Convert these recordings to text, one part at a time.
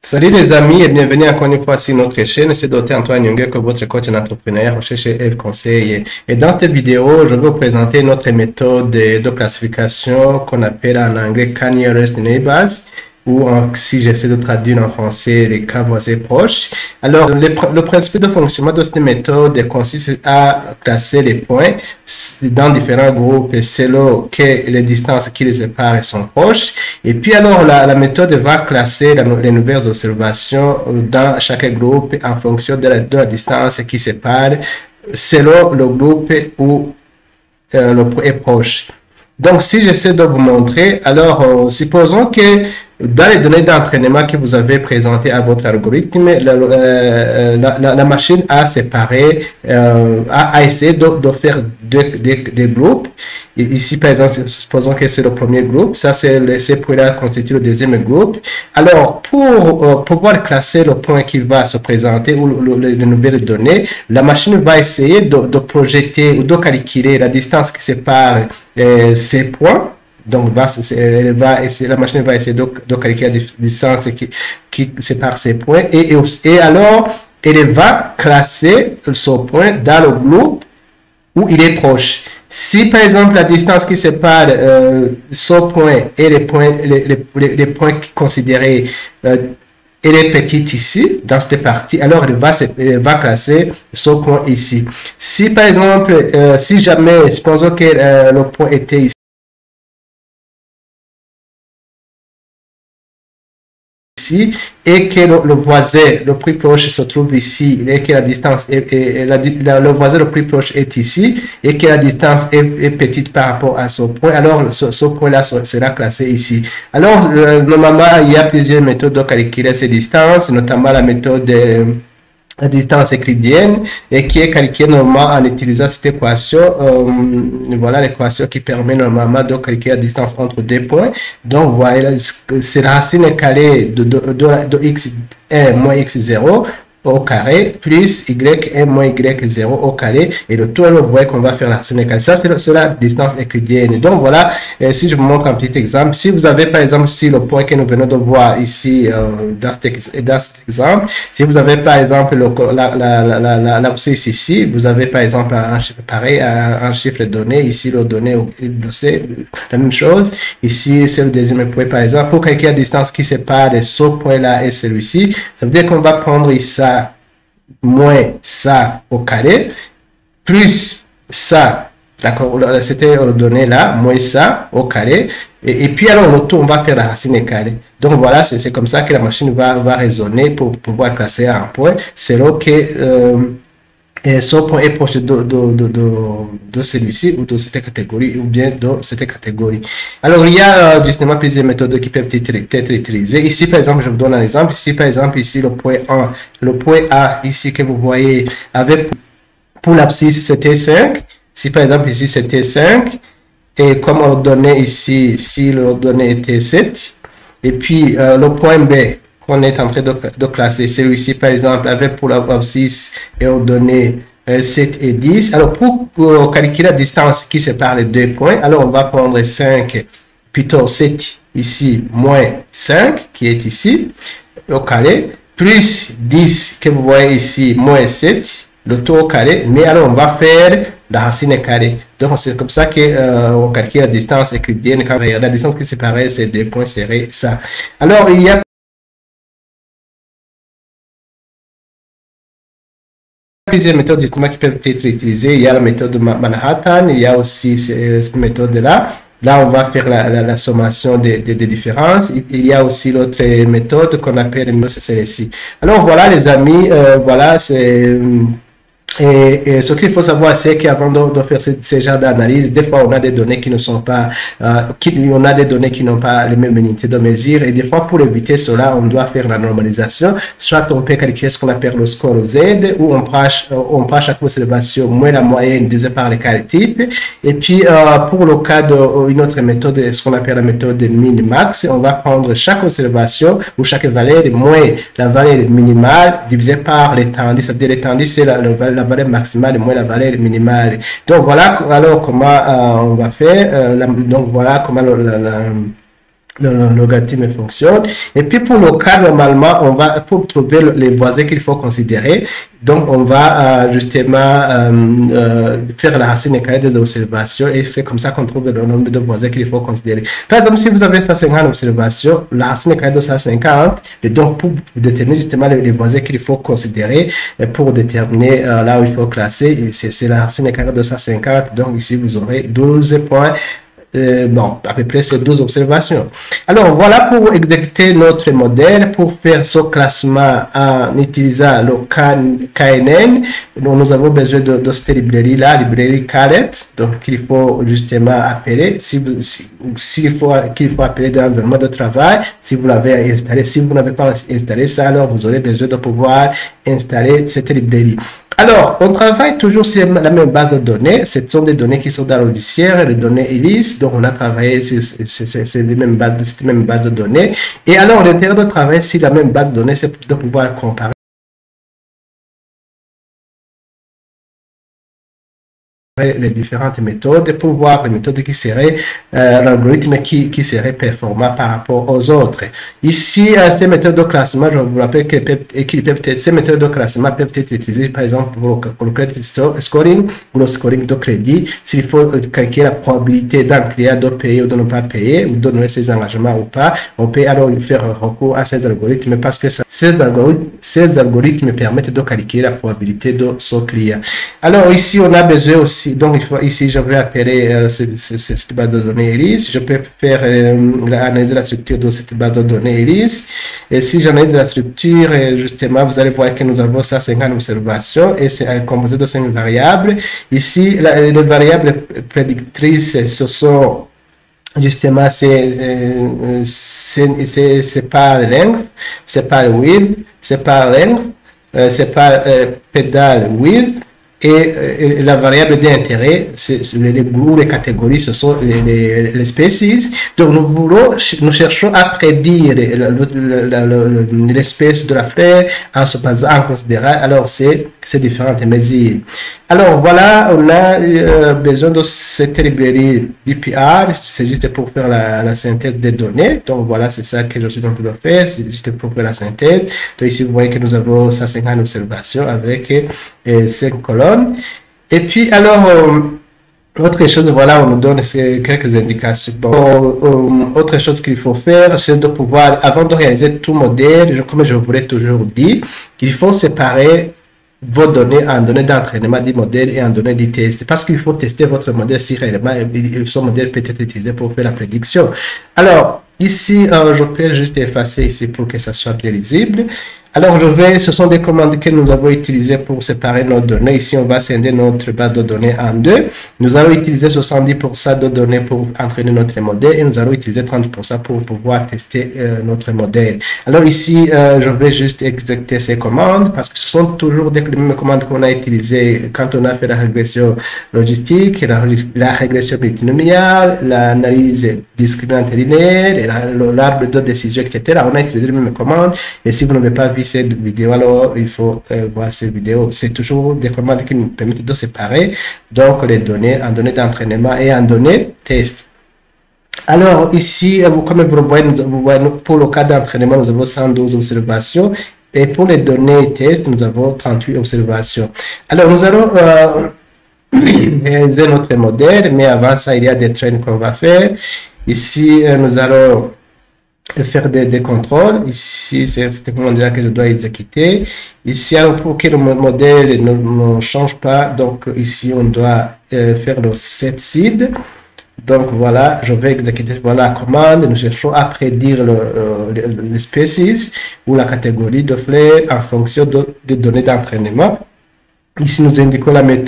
Salut les amis et bienvenue encore une fois sur notre chaîne. C'est Dr Antoine Yonge, votre coach en entrepreneuriat, recherche et conseil. Et dans cette vidéo, je vais vous présenter notre méthode de classification qu'on appelle en anglais Can Nearest Neighbors, ou si j'essaie de traduire en français, les cas voisins proches. Alors, le principe de fonctionnement de cette méthode consiste à classer les points dans différents groupes selon que les distances qui les séparent sont proches. Et puis alors, la méthode va classer les nouvelles observations dans chaque groupe en fonction de la distance qui sépare selon le groupe où le point est proche. Donc, si j'essaie de vous montrer, alors, supposons que dans les données d'entraînement que vous avez présentées à votre algorithme, la machine a séparé, a essayé de faire des groupes. Et ici, par exemple, supposons que c'est le premier groupe. Ça, ces points-là constituent le deuxième groupe. Alors, pour pouvoir classer le point qui va se présenter ou les nouvelles données, la machine va essayer de projeter ou de calculer la distance qui sépare ces points. Donc, la machine va essayer de calculer la distance qui sépare ces points. Et alors, elle va classer ce point dans le groupe où il est proche. Si, par exemple, la distance qui sépare ce point et les points considérés elle est petite ici, dans cette partie, alors elle va classer ce point ici. Si, par exemple, si jamais, supposons que le point était ici, et que le voisin le plus proche se trouve ici et que la distance le voisin le plus proche est ici et que la distance est petite par rapport à ce point, alors ce point-là sera classé ici. Alors, normalement, il y a plusieurs méthodes de calculer ces distances, notamment la méthode la distance euclidienne et qui est calculée normalement en utilisant cette équation. Voilà l'équation qui permet normalement de calculer la distance entre deux points. Donc voilà, c'est la racine carrée de x1 moins x0 au carré plus y1 moins y0 au carré, et le tout, vous voyez qu'on va faire la racine carrée. Ça, c'est la distance euclidienne. Donc voilà, si je vous montre un petit exemple, si vous avez par exemple si le point que nous venons de voir ici dans cet exemple, si vous avez par exemple l'abscisse ici, vous avez par exemple un chiffre pareil, un chiffre donné, ici le donné c'est la même chose, ici c'est le deuxième point par exemple. Pour calculer la distance qui sépare ce point là et celui-ci, ça veut dire qu'on va prendre ici moins ça au carré, plus ça, d'accord, c'était donné là, moins ça au carré, et puis alors le tout, on va faire la racine carrée. Donc voilà, c'est comme ça que la machine va raisonner pour pouvoir classer un point, selon que ce point est proche de celui-ci ou de cette catégorie ou bien de cette catégorie. Alors, il y a justement plusieurs méthodes qui peuvent être utilisées. Ici, par exemple, je vous donne un exemple. Ici, par exemple, ici, le point A, ici, que vous voyez, avec, pour l'abscisse, c'était 5. Si, par exemple, ici, c'était 5. Et comme on le donnait ici, si le donné était 7. Et puis, le point B, qu'on est en train de classer, celui-ci par exemple avec pour l'abscisse et on donnait 7 et 10. Alors pour calculer la distance qui sépare les deux points, alors on va prendre 5, plutôt 7 ici, moins 5 qui est ici, au carré, plus 10 que vous voyez ici, moins 7, le tout au carré, mais alors on va faire la racine carrée. Donc c'est comme ça que on calcule la distance euclidienne, quand la distance qui sépare ces deux points serait ça. Alors il y a plusieurs méthodes justement qui peuvent être utilisées. Il y a la méthode de Manhattan, il y a aussi cette méthode-là. Là, on va faire la sommation des différences. Il y a aussi l'autre méthode qu'on appelle celle-ci. Alors voilà les amis, voilà c'est... Et ce qu'il faut savoir, c'est qu'avant de faire ce genre d'analyse, des fois on a des données qui ne sont pas, on a des données qui n'ont pas les mêmes unités de mesure, et des fois pour éviter cela, on doit faire la normalisation. Soit on peut calculer ce qu'on appelle le score Z, où on prend chaque observation moins la moyenne divisé par les carrés types. Et puis pour le cas d'une autre méthode, ce qu'on appelle la méthode min-max, on va prendre chaque observation ou chaque valeur moins la valeur minimale divisé par l'étendue. C'est-à-dire l'étendue, c'est la valeur maximale moins la valeur minimale. Donc voilà alors comment on va faire. Donc voilà comment le logarithme fonctionne. Et puis pour le cas, normalement, on va, pour trouver les voisins qu'il faut considérer, donc on va justement faire la racine carrée des observations et c'est comme ça qu'on trouve le nombre de voisins qu'il faut considérer. Par exemple, si vous avez 150 observations, la racine carrée de 150, et donc pour déterminer justement les voisins qu'il faut considérer, et pour déterminer là où il faut classer, c'est la racine carrée de 150, donc ici vous aurez 12 points. Bon, à peu près ces 12 observations. Alors, voilà pour exécuter notre modèle. Pour faire ce classement en utilisant le KNN, nous avons besoin de cette librairie-là, librairie Caret, donc qu'il faut justement appeler, qu'il faut appeler dans l'environnement de travail, si vous l'avez installé. Si vous n'avez pas installé ça, alors vous aurez besoin de pouvoir installer cette librairie. Alors, on travaille toujours sur la même base de données. Ce sont des données qui sont dans le logiciel, les données ELIS. Donc, on a travaillé sur cette même base de données. Et alors, l'intérêt de travailler sur la même base de données, c'est de pouvoir comparer les différentes méthodes pour voir les méthodes qui seraient l'algorithme qui serait performant par rapport aux autres. Ici, ces méthodes de classement, je vous rappelle que ces méthodes de classement peuvent être utilisées par exemple pour le credit scoring ou le scoring de crédit. S'il faut calculer la probabilité d'un client de payer ou de ne pas payer ou de donner ses engagements ou pas, on peut alors faire recours à ces algorithmes parce que ces algorithmes permettent de calculer la probabilité de ce client. Alors ici, on a besoin aussi. Donc, ici, je vais appeler cette base de données ELIS. Je peux faire analyser la structure de cette base de données ELIS. Et si j'analyse la structure, justement, vous allez voir que nous avons 150 observations et c'est composé de 5 variables. Ici, les variables prédictrices, ce sont justement, c'est par length, c'est par width, c'est par length, c'est par pedal width. Et la variable d'intérêt, les groupes, les catégories, ce sont les species. Donc, nous cherchons à prédire l'espèce de la fleur en se basant en considérant alors ces différentes mesures. Alors, voilà, on a besoin de cette librairie DPR. C'est juste pour faire la synthèse des données. Donc, voilà, c'est ça que je suis en train de faire. C'est juste pour faire la synthèse. Donc, ici, vous voyez que nous avons 150 observations avec 5 colonnes. Et puis, alors, autre chose, voilà, on nous donne quelques indications. Bon, autre chose qu'il faut faire, c'est de pouvoir, avant de réaliser tout modèle, comme je vous l'ai toujours dit, il faut séparer vos données en données d'entraînement du modèle et en données du test. Parce qu'il faut tester votre modèle si réellement ce modèle peut être utilisé pour faire la prédiction. Alors, ici, je peux juste effacer ici pour que ça soit bien lisible. Alors, ce sont des commandes que nous avons utilisées pour séparer nos données. Ici, on va scinder notre base de données en deux. Nous allons utiliser 70% de données pour entraîner notre modèle et nous allons utiliser 30% pour pouvoir tester notre modèle. Alors ici, je vais juste exécuter ces commandes parce que ce sont toujours les mêmes commandes qu'on a utilisées quand on a fait la régression logistique, la régression multinomiale, l'analyse discriminante linéaire, l'arbre de décision, etc. On a utilisé les mêmes commandes et si vous n'avez pas vu cette vidéo, alors il faut voir cette vidéo. C'est toujours des commandes qui nous permettent de séparer donc les données en données d'entraînement et en données test. Alors ici, comme vous voyez, pour le cas d'entraînement, nous avons 112 observations et pour les données test, nous avons 38 observations. Alors nous allons réaliser notre modèle, mais avant ça, il y a des trains qu'on va faire. Ici, nous allons faire des contrôles. Ici, c'est cette commande-là que je dois exécuter. Ici, pour que le modèle ne change pas, donc ici, on doit faire le set seed. Donc voilà, je vais exécuter la commande. Nous cherchons à prédire les species ou la catégorie de fleurs en fonction des données d'entraînement. Ici, nous indiquons la méthode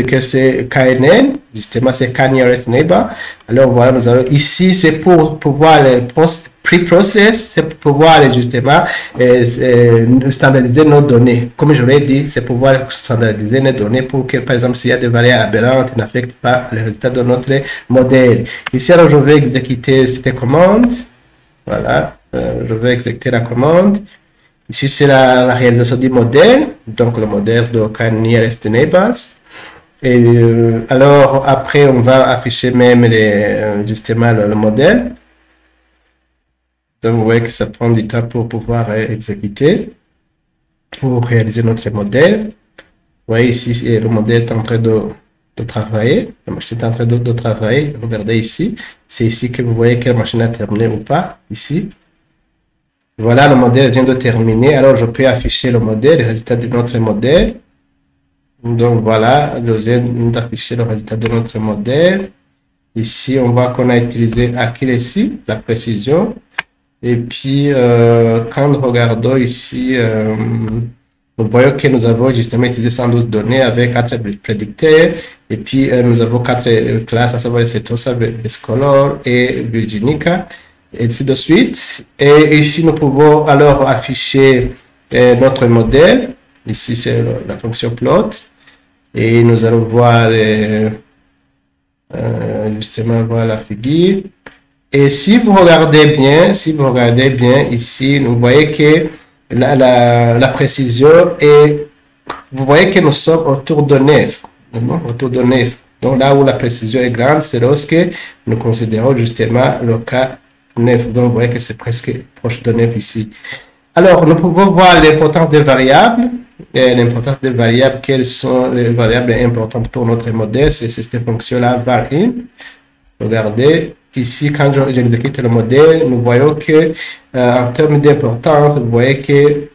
que c'est KNN, justement c'est K-Nearest Neighbor. Alors voilà, nous allons ici, c'est pour pouvoir pre-process, c'est pour pouvoir justement standardiser nos données. Comme je l'ai dit, c'est pouvoir standardiser nos données pour que, par exemple, s'il y a des variables aberrantes, n'affectent pas les résultats de notre modèle. Ici, alors, je vais exécuter cette commande. Voilà, je vais exécuter la commande. Ici, c'est la réalisation du modèle, donc le modèle de K-Nearest Neighbors. Et alors, après, on va afficher même justement le modèle. Donc, vous voyez que ça prend du temps pour pouvoir exécuter, pour réaliser notre modèle. Vous voyez ici, le modèle est en train de travailler. La machine est en train de travailler. Regardez ici. C'est ici que vous voyez que la machine a terminé ou pas. Ici. Voilà, le modèle vient de terminer. Alors, je peux afficher le modèle, le résultat de notre modèle. Donc, voilà, je viens d'afficher le résultat de notre modèle. Ici, on voit qu'on a utilisé accuracy, la précision. Et puis, quand nous regardons ici, nous voyons que nous avons justement utilisé 112 données avec 4 prédicteurs. Et puis, nous avons 4 classes, à savoir Setosa, Scholar et Virginica, et ainsi de suite. Et ici, nous pouvons alors afficher notre modèle. Ici, c'est la fonction plot. Et nous allons voir justement voir la figure. Et si vous regardez bien, ici, vous voyez que la précision est, vous voyez que nous sommes autour de 9. Autour de 9. Donc là où la précision est grande, c'est lorsque nous considérons justement le cas 9. Donc vous voyez que c'est presque proche de 9 ici. Alors, nous pouvons voir l'importance des variables. L'importance des variables, quelles sont les variables importantes pour notre modèle? C'est cette fonction-là, var_in. Regardez. Ici, quand j'exécute le modèle, nous voyons que en termes d'importance, vous voyez que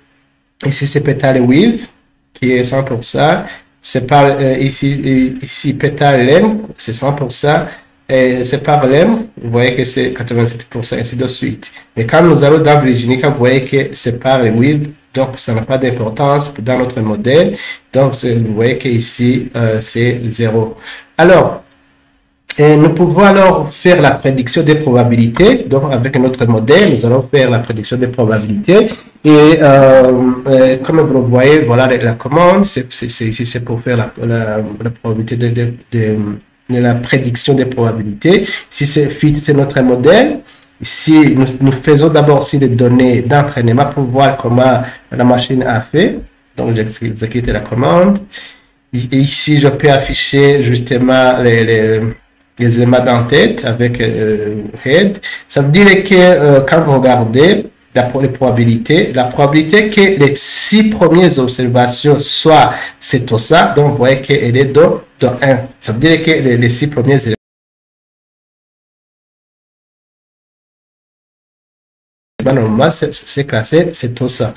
ici c'est petal width qui est 100%. C'est par ici petal length, c'est 100%. Et c'est par length, vous voyez que c'est 87%, ainsi de suite. Mais quand nous allons dans Virginica, vous voyez que c'est par width, donc ça n'a pas d'importance dans notre modèle. Donc vous voyez que ici c'est 0. Alors, et nous pouvons alors faire la prédiction des probabilités. Donc, avec notre modèle, nous allons faire la prédiction des probabilités. Et comme vous le voyez, voilà la commande. Ici, c'est pour faire la probabilité de la prédiction des probabilités. Ici, c'est notre modèle. Ici, nous faisons d'abord aussi des données d'entraînement pour voir comment la machine a fait. Donc, j'exécute la commande. Et ici, je peux afficher justement les éléments d'en-tête avec head. Ça veut dire que quand vous regardez les probabilités, la probabilité que les 6 premières observations soient Setosa, donc vous voyez qu'elle est de 1. Ça veut dire que les 6 premiers éléments, normalement, c'est classé Setosa.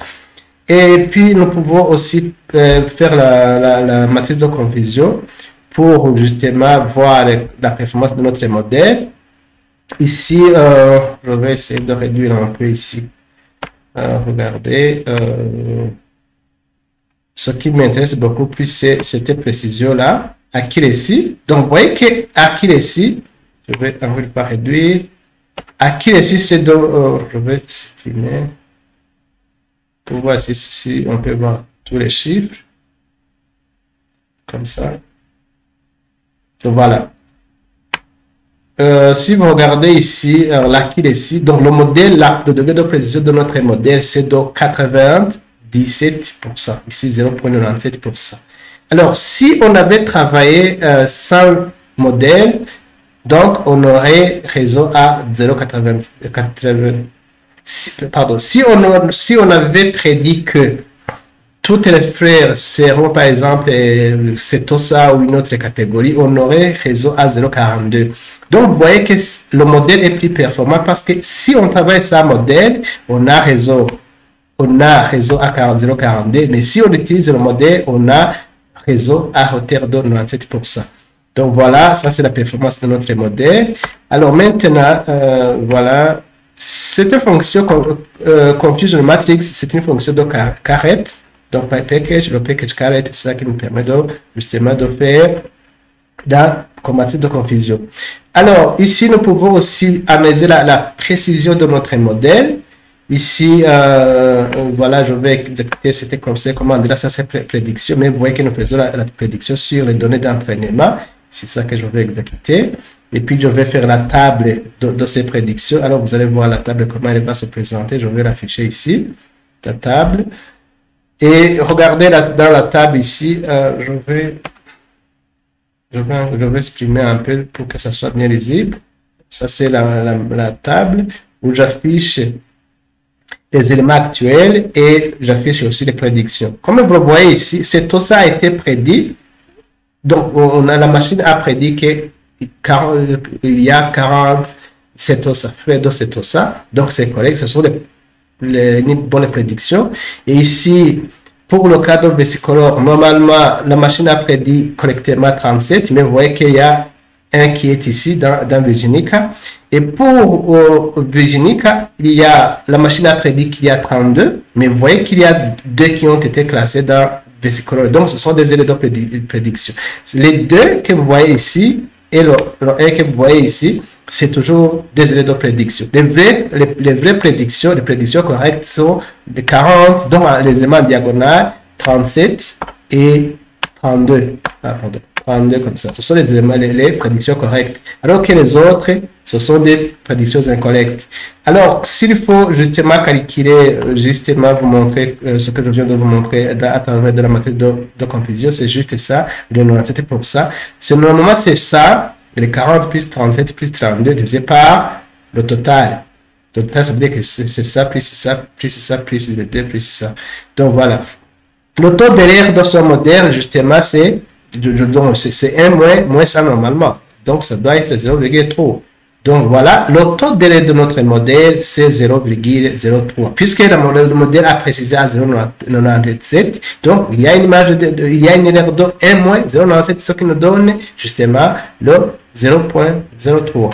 Et puis, nous pouvons aussi faire la matrice de confusion pour justement voir la performance de notre modèle. Ici, je vais essayer de réduire un peu ici. Regardez. Ce qui m'intéresse beaucoup plus, c'est cette précision-là. Accuracy. Donc, vous voyez que accuracy, je vais encore une fois réduire. Accuracy, c'est de... je vais supprimer. Pour voir si on peut voir tous les chiffres. Comme ça. Donc voilà. Si vous regardez ici, l'accuracy, donc le modèle, le degré de précision de notre modèle, c'est de 97%. Ici, 0,97%. Alors, si on avait travaillé sans modèle, donc on aurait raison à 0,80. Pardon, si on avait prédit que toutes les frères seront par exemple Setosa ou une autre catégorie, on aurait réseau à 0,42. Donc vous voyez que le modèle est plus performant parce que si on travaille sans modèle, on a réseau à 0,42, mais si on utilise le modèle, on a réseau à hauteur de 97%. Donc voilà, ça c'est la performance de notre modèle. Alors maintenant, voilà, cette fonction Confusion Matrix, c'est une fonction de caret. Donc, par package, le package caret, c'est ça qui nous permet justement de faire la matrice de confusion. Alors, ici, nous pouvons aussi analyser la précision de notre modèle. Ici, voilà, je vais exécuter cette commande. Là, ça c'est prédiction, mais vous voyez que nous faisons la prédiction sur les données d'entraînement. C'est ça que je vais exécuter. Et puis, je vais faire la table de ces prédictions. Alors, vous allez voir la table, comment elle va se présenter. Je vais l'afficher ici, la table. Et regardez dans la table ici, je vais je vais exprimer un peu pour que ça soit bien lisible. Ça, c'est la table où j'affiche les éléments actuels et j'affiche aussi les prédictions. Comme vous le voyez ici, tout ça a été prédit. Donc, la machine a prédit qu'il y a 40 CETOSA, Fredo CETOSA. Donc, c'est correct. Ce sont les bonnes prédictions. Et ici, pour le cadre vesicolore, normalement, la machine a prédit correctement 37, mais vous voyez qu'il y a un qui est ici dans Virginica. Et pour Virginica, la machine a prédit qu'il y a 32, mais vous voyez qu'il y a 2 qui ont été classés dans vesicolore. Donc, ce sont des éléments de prédiction. Les 2 que vous voyez ici et le 1 que vous voyez ici, c'est toujours des éléments de prédiction. Les vraies prédictions, les prédictions correctes sont de 40, donc les éléments diagonales, 37 et 32. Ah, pardon. 32 comme ça. Ce sont les éléments, les prédictions correctes. Alors que les autres, ce sont des prédictions incorrectes. Alors, s'il faut justement calculer, justement vous montrer ce que je viens de vous montrer à travers de la matrice de confusion, c'est juste ça, le 97%. Normalement, c'est ça, les 40 plus 37 plus 32 divisé par le total. Le total, ça veut dire que c'est ça, plus ça, plus ça, plus les 2, plus ça. Donc, voilà. Le taux d'erreur dans ce modèle, justement, c'est 1 moins ça normalement. Donc, ça doit être 0,3. Donc, voilà, le taux d'erreur de notre modèle, c'est 0,03. Puisque le modèle a précisé à 0,97, donc il y a une erreur de 1 moins 0,97, ce qui nous donne justement le 0,03.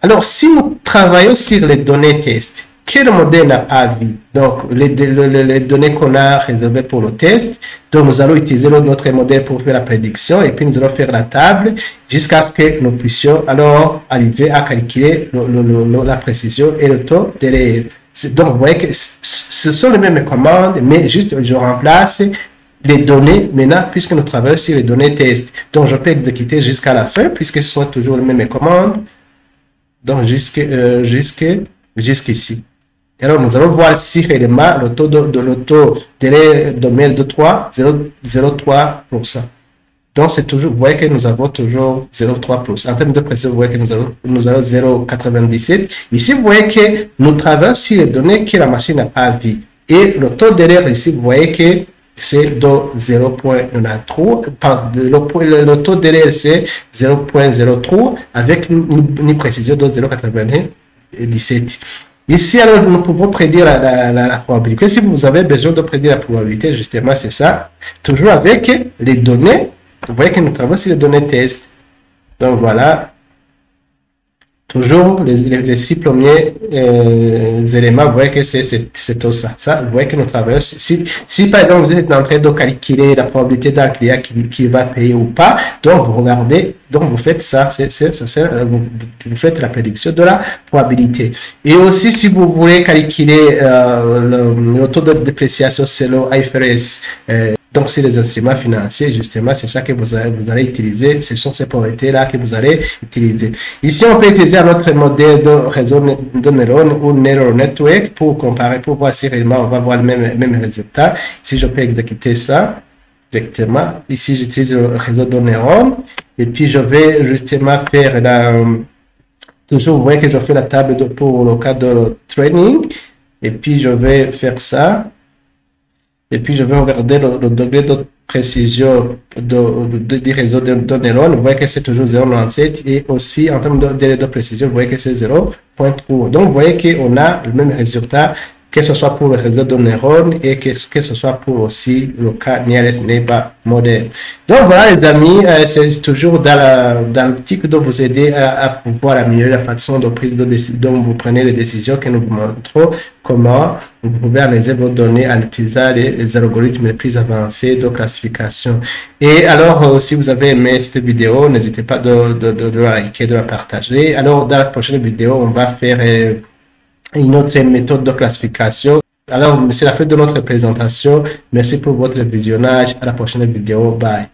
Alors, si nous travaillons sur les données test, que le modèle n'a pas vu, donc les données qu'on a réservées pour le test, donc nous allons utiliser notre modèle pour faire la prédiction et puis nous allons faire la table jusqu'à ce que nous puissions alors arriver à calculer la précision et le taux d'erreur. Donc vous voyez que ce sont les mêmes commandes, mais juste je remplace les données maintenant puisque nous travaillons sur les données test. Donc je peux exécuter jusqu'à la fin puisque ce sont toujours les mêmes commandes. Donc jusqu'ici. Alors, nous allons voir si réellement le taux d'erreur de mail de 0,03%. Donc, c'est toujours, vous voyez que nous avons toujours 0,3%. En termes de précision, vous voyez que nous avons 0,97. Ici, vous voyez que nous travaillons sur les données que la machine n'a pas vues. Et le taux d'erreur ici, vous voyez que c'est de 0,93. Le taux d'erreur, c'est 0,03 avec une précision de 0,97. Ici, alors, nous pouvons prédire la probabilité. Si vous avez besoin de prédire la probabilité, justement, c'est ça. Toujours avec les données. Vous voyez que nous travaillons sur les données test. Donc, voilà. Toujours les 6 premiers éléments, vous voyez que c'est tout ça. Vous voyez que nous travaillons. Si par exemple, vous êtes en train de calculer la probabilité d'un client qui va payer ou pas, donc vous regardez, donc vous faites ça, vous faites la prédiction de la probabilité. Et aussi, si vous voulez calculer le taux de dépréciation selon IFRS, donc, sur les instruments financiers, justement, c'est ça que vous allez utiliser. Ce sont ces probabilités-là que vous allez utiliser. Ici, on peut utiliser notre modèle de réseau de neurones ou neural network pour comparer, pour voir si réellement on va voir le même résultat. Si je peux exécuter ça directement, ici, j'utilise le réseau de neurones et puis je vais justement faire toujours, vous voyez que je fais la table pour le cas de training et puis je vais faire ça. Et puis, je vais regarder le degré de précision du réseau de neurones. Vous voyez que c'est toujours 0,97. Et aussi, en termes de délai de précision, vous voyez que c'est 0,3. Donc, vous voyez qu'on a le même résultat, que ce soit pour le réseau de neurones et que ce soit pour aussi le cas Nearest Neighbor Model. Donc, voilà, les amis, c'est toujours dans l'optique de vous aider à pouvoir améliorer la façon de prise de décision, dont vous prenez les décisions, que nous vous montrons comment vous pouvez analyser vos données en utilisant les algorithmes les plus avancés de classification. Et alors, si vous avez aimé cette vidéo, n'hésitez pas de la liker, de la partager. Alors, dans la prochaine vidéo, on va faire une autre méthode de classification. Alors, c'est la fin de notre présentation. Merci pour votre visionnage. À la prochaine vidéo. Bye.